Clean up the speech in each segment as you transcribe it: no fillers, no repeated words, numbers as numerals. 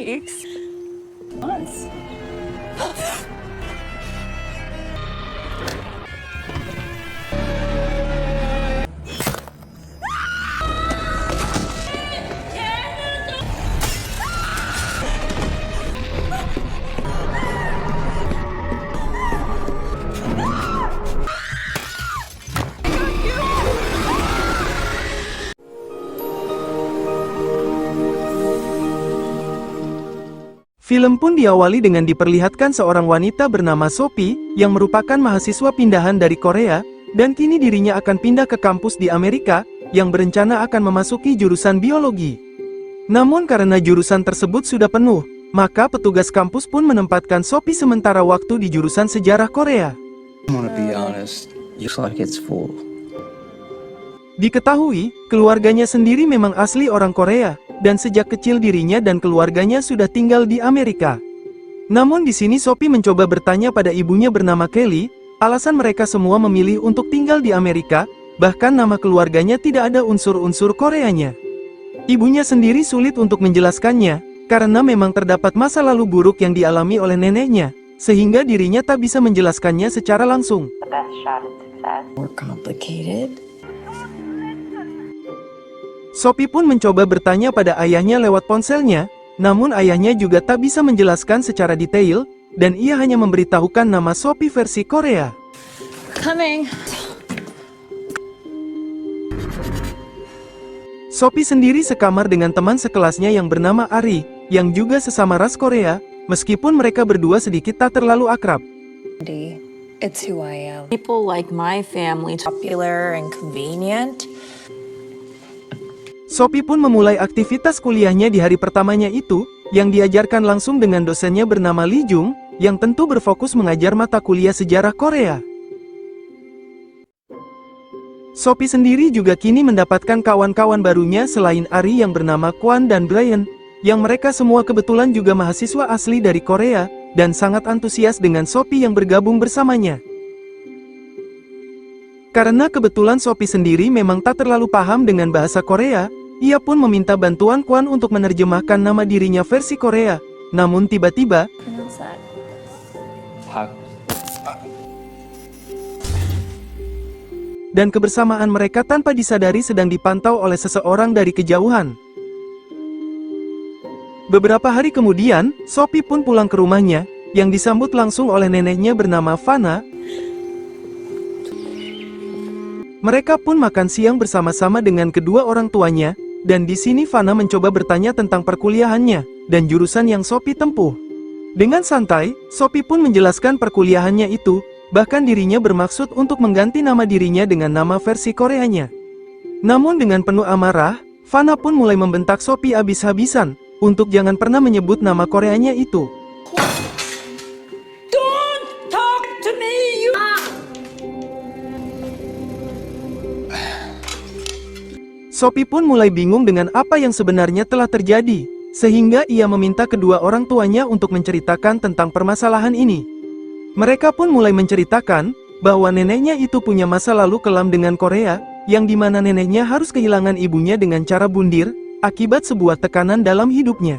weeks. Months. Film pun diawali dengan diperlihatkan seorang wanita bernama Sophie, yang merupakan mahasiswa pindahan dari Korea, dan kini dirinya akan pindah ke kampus di Amerika, yang berencana akan memasuki jurusan biologi. Namun karena jurusan tersebut sudah penuh, maka petugas kampus pun menempatkan Sophie sementara waktu di jurusan sejarah Korea. I wanna be honest, looks like it's full. Diketahui, keluarganya sendiri memang asli orang Korea, dan sejak kecil dirinya dan keluarganya sudah tinggal di Amerika. Namun di sini Sophie mencoba bertanya pada ibunya bernama Kelly, alasan mereka semua memilih untuk tinggal di Amerika, bahkan nama keluarganya tidak ada unsur-unsur Koreanya. Ibunya sendiri sulit untuk menjelaskannya, karena memang terdapat masa lalu buruk yang dialami oleh neneknya, sehingga dirinya tak bisa menjelaskannya secara langsung. The best shot at success. More complicated. Sophie pun mencoba bertanya pada ayahnya lewat ponselnya, namun ayahnya juga tak bisa menjelaskan secara detail, dan ia hanya memberitahukan nama Sophie versi Korea. Coming. Sophie sendiri sekamar dengan teman sekelasnya yang bernama Ari, yang juga sesama ras Korea, meskipun mereka berdua sedikit tak terlalu akrab. It's who I am. People like my family. Popular and convenient. Sophie pun memulai aktivitas kuliahnya di hari pertamanya itu, yang diajarkan langsung dengan dosennya bernama Lee Jung, yang tentu berfokus mengajar mata kuliah sejarah Korea. Sophie sendiri juga kini mendapatkan kawan-kawan barunya selain Ari yang bernama Kwon dan Brian, yang mereka semua kebetulan juga mahasiswa asli dari Korea, dan sangat antusias dengan Sophie yang bergabung bersamanya. Karena kebetulan Sophie sendiri memang tak terlalu paham dengan bahasa Korea, ia pun meminta bantuan Kwon untuk menerjemahkan nama dirinya versi Korea. Namun tiba-tiba, Pronounce that. dan kebersamaan mereka tanpa disadari sedang dipantau oleh seseorang dari kejauhan. Beberapa hari kemudian, Sophie pun pulang ke rumahnya, yang disambut langsung oleh neneknya bernama Fana. Mereka pun makan siang bersama-sama dengan kedua orang tuanya, dan di sini Fana mencoba bertanya tentang perkuliahannya, dan jurusan yang Sophie tempuh. Dengan santai, Sophie pun menjelaskan perkuliahannya itu, bahkan dirinya bermaksud untuk mengganti nama dirinya dengan nama versi Koreanya. Namun dengan penuh amarah, Fana pun mulai membentak Sophie habis-habisan, untuk jangan pernah menyebut nama Koreanya itu. Don't talk to me, you. Sophie pun mulai bingung dengan apa yang sebenarnya telah terjadi, sehingga ia meminta kedua orang tuanya untuk menceritakan tentang permasalahan ini. Mereka pun mulai menceritakan bahwa neneknya itu punya masa lalu kelam dengan Korea, yang dimana neneknya harus kehilangan ibunya dengan cara bundir, akibat sebuah tekanan dalam hidupnya.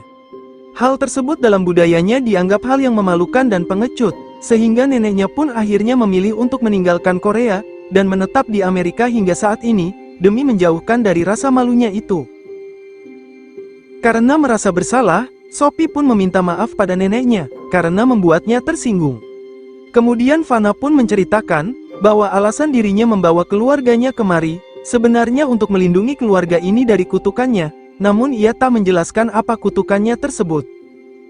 Hal tersebut dalam budayanya dianggap hal yang memalukan dan pengecut, sehingga neneknya pun akhirnya memilih untuk meninggalkan Korea, dan menetap di Amerika hingga saat ini, demi menjauhkan dari rasa malunya itu. Karena merasa bersalah, Sophie pun meminta maaf pada neneknya, karena membuatnya tersinggung. Kemudian Fana pun menceritakan, bahwa alasan dirinya membawa keluarganya kemari, sebenarnya untuk melindungi keluarga ini dari kutukannya, namun ia tak menjelaskan apa kutukannya tersebut.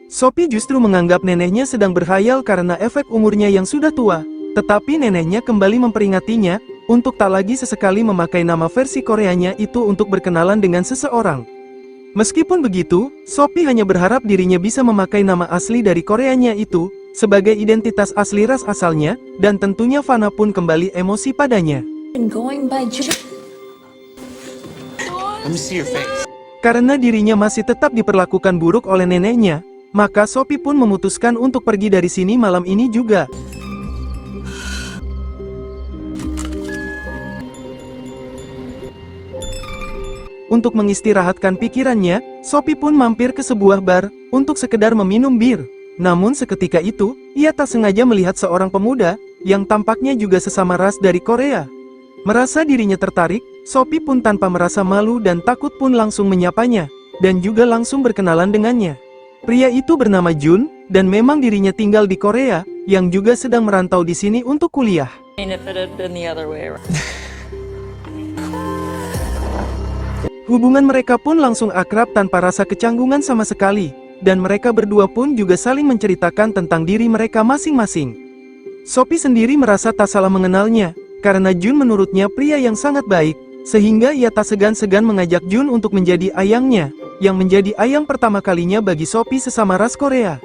Sophie justru menganggap neneknya sedang berkhayal karena efek umurnya yang sudah tua, tetapi neneknya kembali memperingatinya, untuk tak lagi sesekali memakai nama versi Koreanya itu untuk berkenalan dengan seseorang. Meskipun begitu, Sophie hanya berharap dirinya bisa memakai nama asli dari Koreanya itu, sebagai identitas asli ras asalnya, dan tentunya Fana pun kembali emosi padanya. And going by Let me see your face. Karena dirinya masih tetap diperlakukan buruk oleh neneknya, maka Sophie pun memutuskan untuk pergi dari sini malam ini juga. Untuk mengistirahatkan pikirannya, Sophie pun mampir ke sebuah bar untuk sekedar meminum bir. Namun seketika itu, ia tak sengaja melihat seorang pemuda yang tampaknya juga sesama ras dari Korea. Merasa dirinya tertarik, Sophie pun tanpa merasa malu dan takut pun langsung menyapanya, dan juga langsung berkenalan dengannya. Pria itu bernama Jun, dan memang dirinya tinggal di Korea, yang juga sedang merantau di sini untuk kuliah. Hubungan mereka pun langsung akrab tanpa rasa kecanggungan sama sekali, dan mereka berdua pun juga saling menceritakan tentang diri mereka masing-masing. Sophie sendiri merasa tak salah mengenalnya, karena Jun menurutnya pria yang sangat baik, sehingga ia tak segan-segan mengajak Jun untuk menjadi ayangnya, yang menjadi ayang pertama kalinya bagi Sophie sesama ras Korea.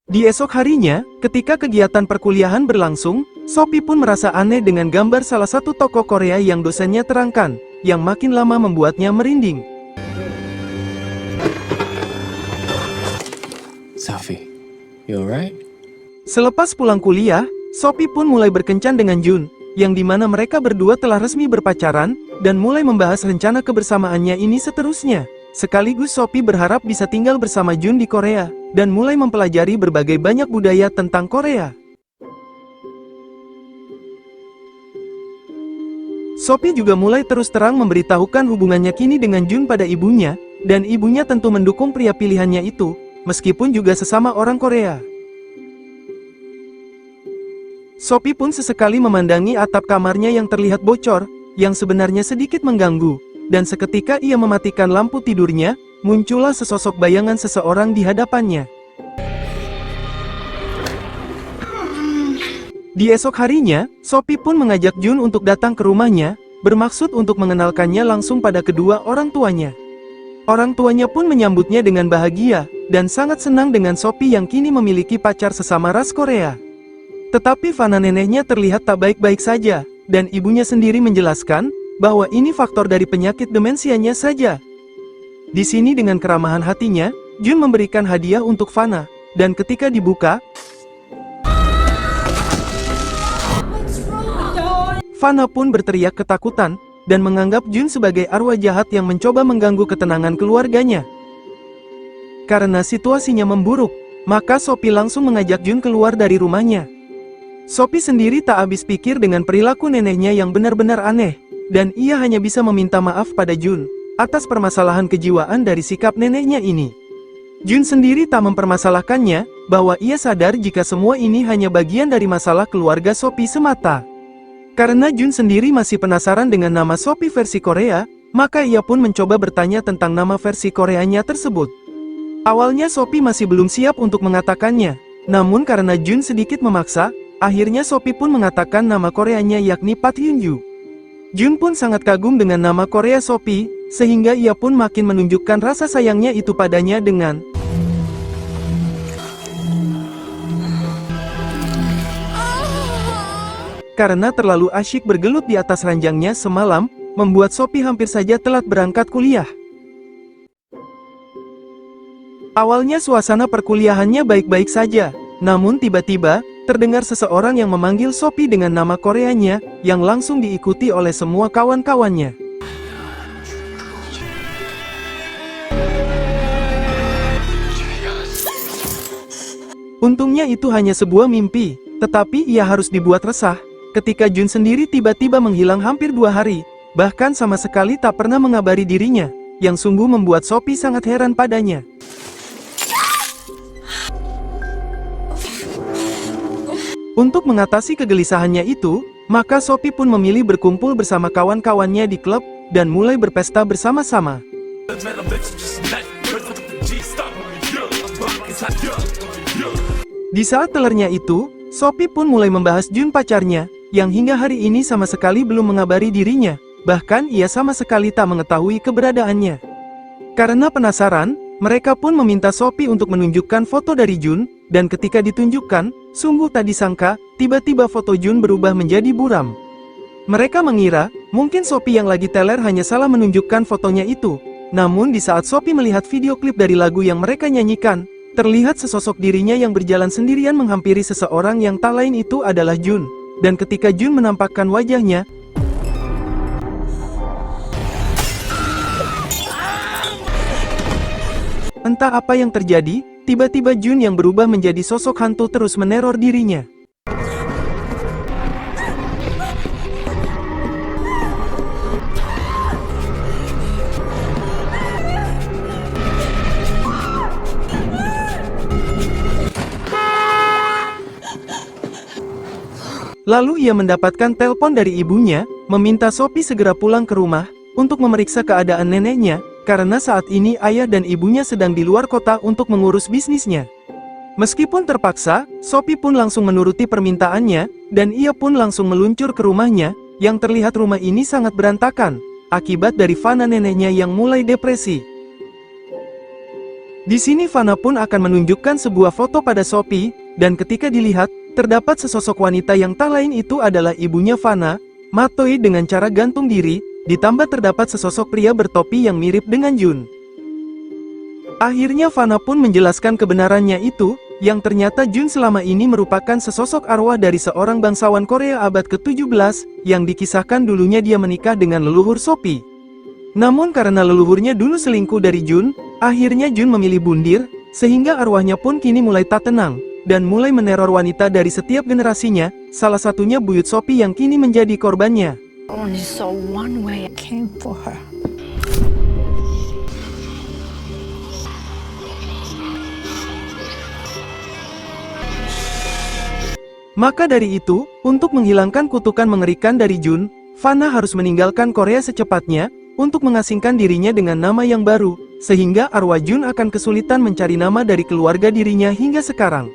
Di esok harinya, ketika kegiatan perkuliahan berlangsung, Sophie pun merasa aneh dengan gambar salah satu tokoh Korea yang dosennya terangkan, yang makin lama membuatnya merinding. Sophie, you alright? Selepas pulang kuliah, Sophie pun mulai berkencan dengan Jun, yang dimana mereka berdua telah resmi berpacaran, dan mulai membahas rencana kebersamaannya ini seterusnya. Sekaligus Sophie berharap bisa tinggal bersama Jun di Korea, dan mulai mempelajari berbagai banyak budaya tentang Korea. Sophie juga mulai terus terang memberitahukan hubungannya kini dengan Jun pada ibunya, dan ibunya tentu mendukung pria pilihannya itu, meskipun juga sesama orang Korea. Sophie pun sesekali memandangi atap kamarnya yang terlihat bocor, yang sebenarnya sedikit mengganggu, dan seketika ia mematikan lampu tidurnya, muncullah sesosok bayangan seseorang di hadapannya. Di esok harinya, Sophie pun mengajak Jun untuk datang ke rumahnya, bermaksud untuk mengenalkannya langsung pada kedua orang tuanya. Orang tuanya pun menyambutnya dengan bahagia, dan sangat senang dengan Sophie yang kini memiliki pacar sesama ras Korea. Tetapi Fana neneknya terlihat tak baik-baik saja, dan ibunya sendiri menjelaskan bahwa ini faktor dari penyakit demensianya saja. Di sini dengan keramahan hatinya, Jun memberikan hadiah untuk Fana, dan ketika dibuka, Fana pun berteriak ketakutan, dan menganggap Jun sebagai arwah jahat yang mencoba mengganggu ketenangan keluarganya. Karena situasinya memburuk, maka Sophie langsung mengajak Jun keluar dari rumahnya. Sophie sendiri tak habis pikir dengan perilaku neneknya yang benar-benar aneh, dan ia hanya bisa meminta maaf pada Jun atas permasalahan kejiwaan dari sikap neneknya ini. Jun sendiri tak mempermasalahkannya, bahwa ia sadar jika semua ini hanya bagian dari masalah keluarga Sophie semata. Karena Jun sendiri masih penasaran dengan nama Sophie versi Korea, maka ia pun mencoba bertanya tentang nama versi Koreanya tersebut. Awalnya Sophie masih belum siap untuk mengatakannya, namun karena Jun sedikit memaksa, akhirnya Sophie pun mengatakan nama Koreanya yakni Park Hyunju. Jun pun sangat kagum dengan nama Korea Sophie, sehingga ia pun makin menunjukkan rasa sayangnya itu padanya dengan karena terlalu asyik bergelut di atas ranjangnya semalam, membuat Sophie hampir saja telat berangkat kuliah. Awalnya suasana perkuliahannya baik-baik saja, namun tiba-tiba terdengar seseorang yang memanggil Sophie dengan nama Koreanya, yang langsung diikuti oleh semua kawan-kawannya. Untungnya itu hanya sebuah mimpi, tetapi ia harus dibuat resah, ketika Jun sendiri tiba-tiba menghilang hampir 2 hari, bahkan sama sekali tak pernah mengabari dirinya, yang sungguh membuat Sophie sangat heran padanya. Untuk mengatasi kegelisahannya itu, maka Sophie pun memilih berkumpul bersama kawan-kawannya di klub, dan mulai berpesta bersama-sama. Di saat telernya itu, Sophie pun mulai membahas Jun pacarnya, yang hingga hari ini sama sekali belum mengabari dirinya, bahkan ia sama sekali tak mengetahui keberadaannya. Karena penasaran, mereka pun meminta Sophie untuk menunjukkan foto dari Jun, dan ketika ditunjukkan, sungguh tak disangka, tiba-tiba foto Jun berubah menjadi buram. Mereka mengira, mungkin Sophie yang lagi teler hanya salah menunjukkan fotonya itu. Namun di saat Sophie melihat video klip dari lagu yang mereka nyanyikan, terlihat sesosok dirinya yang berjalan sendirian menghampiri seseorang yang tak lain itu adalah Jun. Dan ketika Jun menampakkan wajahnya, Entah apa yang terjadi, tiba-tiba Jun yang berubah menjadi sosok hantu terus meneror dirinya. Lalu ia mendapatkan telepon dari ibunya, meminta Sophie segera pulang ke rumah, untuk memeriksa keadaan neneknya, karena saat ini ayah dan ibunya sedang di luar kota untuk mengurus bisnisnya. Meskipun terpaksa, Sophie pun langsung menuruti permintaannya, dan ia pun langsung meluncur ke rumahnya, yang terlihat rumah ini sangat berantakan, akibat dari Vanna neneknya yang mulai depresi. Di sini Vanna pun akan menunjukkan sebuah foto pada Sophie, dan ketika dilihat, terdapat sesosok wanita yang tak lain itu adalah ibunya Vanna, Matoi dengan cara gantung diri, ditambah terdapat sesosok pria bertopi yang mirip dengan Jun. Akhirnya Vanna pun menjelaskan kebenarannya itu, yang ternyata Jun selama ini merupakan sesosok arwah dari seorang bangsawan Korea abad ke-17, yang dikisahkan dulunya dia menikah dengan leluhur Sophie. Namun karena leluhurnya dulu selingkuh dari Jun, akhirnya Jun memilih bundir, sehingga arwahnya pun kini mulai tak tenang, dan mulai meneror wanita dari setiap generasinya, salah satunya buyut Sophie yang kini menjadi korbannya. Only saw one way I came for her. Maka dari itu, untuk menghilangkan kutukan mengerikan dari Jun, Vanna harus meninggalkan Korea secepatnya, untuk mengasingkan dirinya dengan nama yang baru, sehingga arwah Jun akan kesulitan mencari nama dari keluarga dirinya hingga sekarang.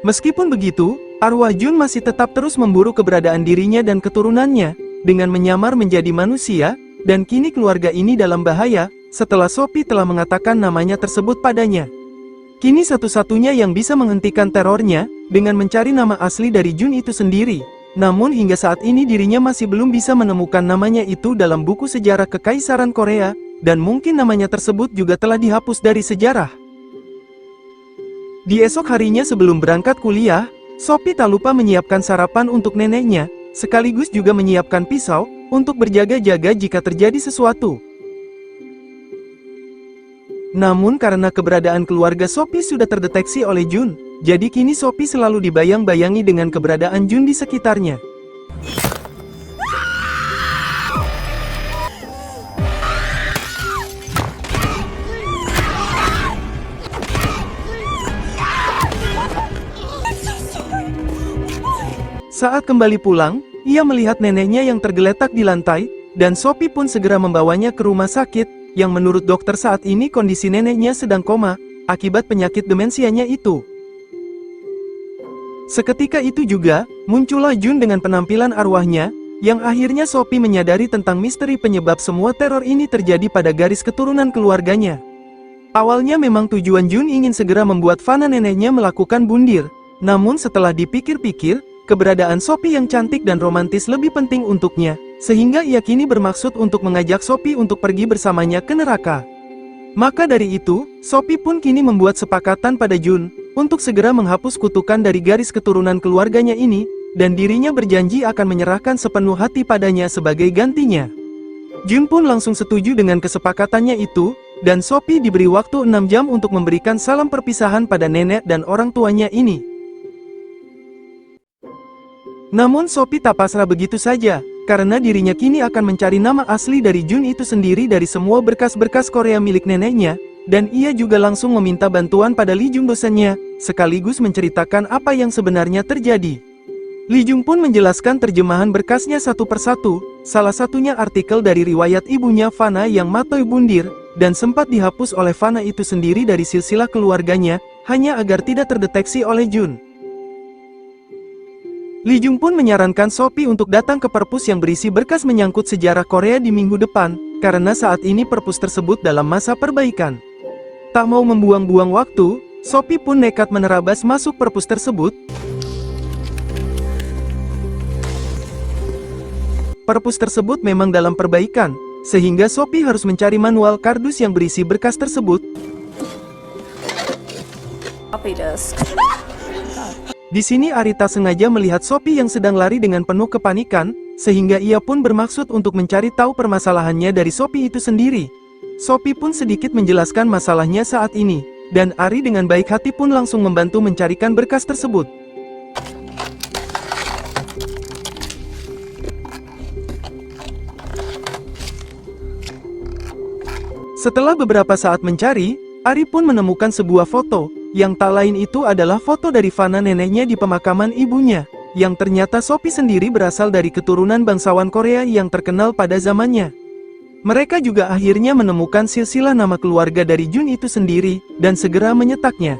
Meskipun begitu, arwah Jun masih tetap terus memburu keberadaan dirinya dan keturunannya, dengan menyamar menjadi manusia, dan kini keluarga ini dalam bahaya, setelah Sophie telah mengatakan namanya tersebut padanya. Kini satu-satunya yang bisa menghentikan terornya, dengan mencari nama asli dari Jun itu sendiri. Namun hingga saat ini dirinya masih belum bisa menemukan namanya itu dalam buku sejarah Kekaisaran Korea, dan mungkin namanya tersebut juga telah dihapus dari sejarah. Di esok harinya sebelum berangkat kuliah, Sophie tak lupa menyiapkan sarapan untuk neneknya, sekaligus juga menyiapkan pisau, untuk berjaga-jaga jika terjadi sesuatu. Namun karena keberadaan keluarga Sophie sudah terdeteksi oleh Jun, jadi kini Sophie selalu dibayang-bayangi dengan keberadaan Jun di sekitarnya. Saat kembali pulang, ia melihat neneknya yang tergeletak di lantai, dan Sophie pun segera membawanya ke rumah sakit, yang menurut dokter saat ini kondisi neneknya sedang koma, akibat penyakit demensianya itu. Seketika itu juga, muncullah Jun dengan penampilan arwahnya, yang akhirnya Sophie menyadari tentang misteri penyebab semua teror ini terjadi pada garis keturunan keluarganya. Awalnya memang tujuan Jun ingin segera membuat Vanna neneknya melakukan bundir, namun setelah dipikir-pikir, keberadaan Sophie yang cantik dan romantis lebih penting untuknya, sehingga ia kini bermaksud untuk mengajak Sophie untuk pergi bersamanya ke neraka. Maka dari itu, Sophie pun kini membuat sepakatan pada Jun, untuk segera menghapus kutukan dari garis keturunan keluarganya ini, dan dirinya berjanji akan menyerahkan sepenuh hati padanya sebagai gantinya. Jun pun langsung setuju dengan kesepakatannya itu, dan Sophie diberi waktu 6 jam untuk memberikan salam perpisahan pada nenek dan orang tuanya ini. Namun Sophie tak pasrah begitu saja, karena dirinya kini akan mencari nama asli dari Jun itu sendiri dari semua berkas-berkas Korea milik neneknya, dan ia juga langsung meminta bantuan pada Lee Jung dosennya, sekaligus menceritakan apa yang sebenarnya terjadi. Lee Jung pun menjelaskan terjemahan berkasnya satu persatu, salah satunya artikel dari riwayat ibunya Vanna yang Matoi bundir, dan sempat dihapus oleh Vanna itu sendiri dari silsilah keluarganya, hanya agar tidak terdeteksi oleh Jun. Lee Jung pun menyarankan Sophie untuk datang ke perpus yang berisi berkas menyangkut sejarah Korea di minggu depan, karena saat ini perpus tersebut dalam masa perbaikan. Tak mau membuang-buang waktu, Sophie pun nekat menerabas masuk perpus tersebut. Perpus tersebut memang dalam perbaikan, sehingga Sophie harus mencari manual kardus yang berisi berkas tersebut. Floppy disk. Di sini Arita sengaja melihat Sophie yang sedang lari dengan penuh kepanikan, sehingga ia pun bermaksud untuk mencari tahu permasalahannya dari Sophie itu sendiri. Sophie pun sedikit menjelaskan masalahnya saat ini, dan Ari dengan baik hati pun langsung membantu mencarikan berkas tersebut. Setelah beberapa saat mencari, Ari pun menemukan sebuah foto, yang tak lain itu adalah foto dari Fana neneknya di pemakaman ibunya, yang ternyata Sophie sendiri berasal dari keturunan bangsawan Korea yang terkenal pada zamannya. Mereka juga akhirnya menemukan silsilah nama keluarga dari Jun itu sendiri, dan segera menyetaknya.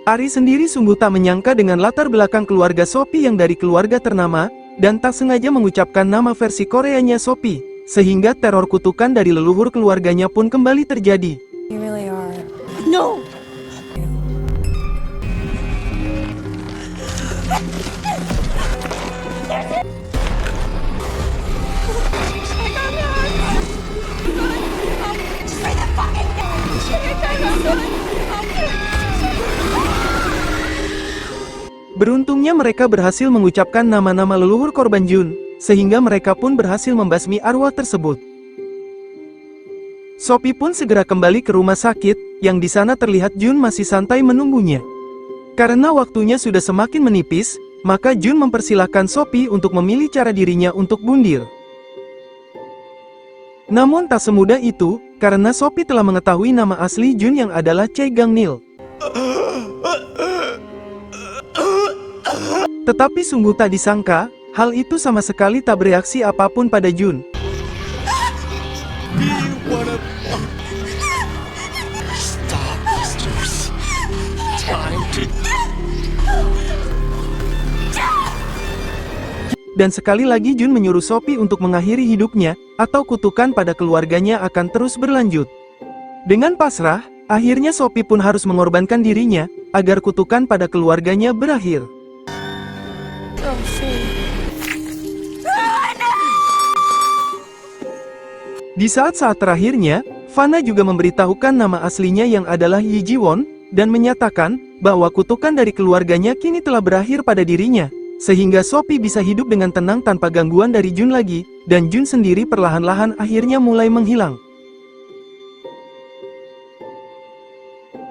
Ari sendiri sungguh tak menyangka dengan latar belakang keluarga Sophie yang dari keluarga ternama, dan tak sengaja mengucapkan nama versi Koreanya Sophie, sehingga teror kutukan dari leluhur keluarganya pun kembali terjadi. You really are. No! Beruntungnya mereka berhasil mengucapkan nama-nama leluhur korban Jun, sehingga mereka pun berhasil membasmi arwah tersebut. Sophie pun segera kembali ke rumah sakit, yang di sana terlihat Jun masih santai menunggunya. Karena waktunya sudah semakin menipis, maka Jun mempersilahkan Sophie untuk memilih cara dirinya untuk bundir. Namun tak semudah itu, karena Sophie telah mengetahui nama asli Jun yang adalah Chae Gang-nil. Tetapi sungguh tak disangka, hal itu sama sekali tak bereaksi apapun pada Jun. Dan sekali lagi Jun menyuruh Sophie untuk mengakhiri hidupnya, atau kutukan pada keluarganya akan terus berlanjut. Dengan pasrah, akhirnya Sophie pun harus mengorbankan dirinya, agar kutukan pada keluarganya berakhir. Di saat-saat terakhirnya, Fana juga memberitahukan nama aslinya yang adalah Yi Ji-won, dan menyatakan bahwa kutukan dari keluarganya kini telah berakhir pada dirinya, sehingga Sophie bisa hidup dengan tenang tanpa gangguan dari Jun lagi, dan Jun sendiri perlahan-lahan akhirnya mulai menghilang.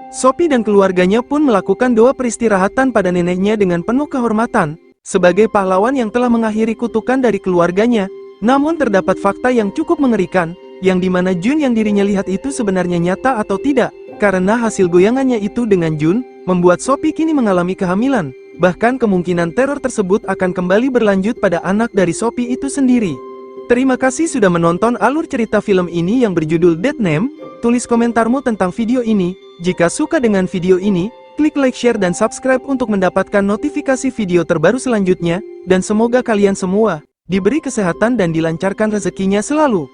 Sophie dan keluarganya pun melakukan doa peristirahatan pada neneknya dengan penuh kehormatan, sebagai pahlawan yang telah mengakhiri kutukan dari keluarganya. Namun terdapat fakta yang cukup mengerikan, yang dimana Jun yang dirinya lihat itu sebenarnya nyata atau tidak, karena hasil goyangannya itu dengan Jun, membuat Sophie kini mengalami kehamilan, bahkan kemungkinan teror tersebut akan kembali berlanjut pada anak dari Sophie itu sendiri. Terima kasih sudah menonton alur cerita film ini yang berjudul Dead Name. Tulis komentarmu tentang video ini. Jika suka dengan video ini, klik like, share, dan subscribe untuk mendapatkan notifikasi video terbaru selanjutnya, dan semoga kalian semua diberi kesehatan dan dilancarkan rezekinya selalu.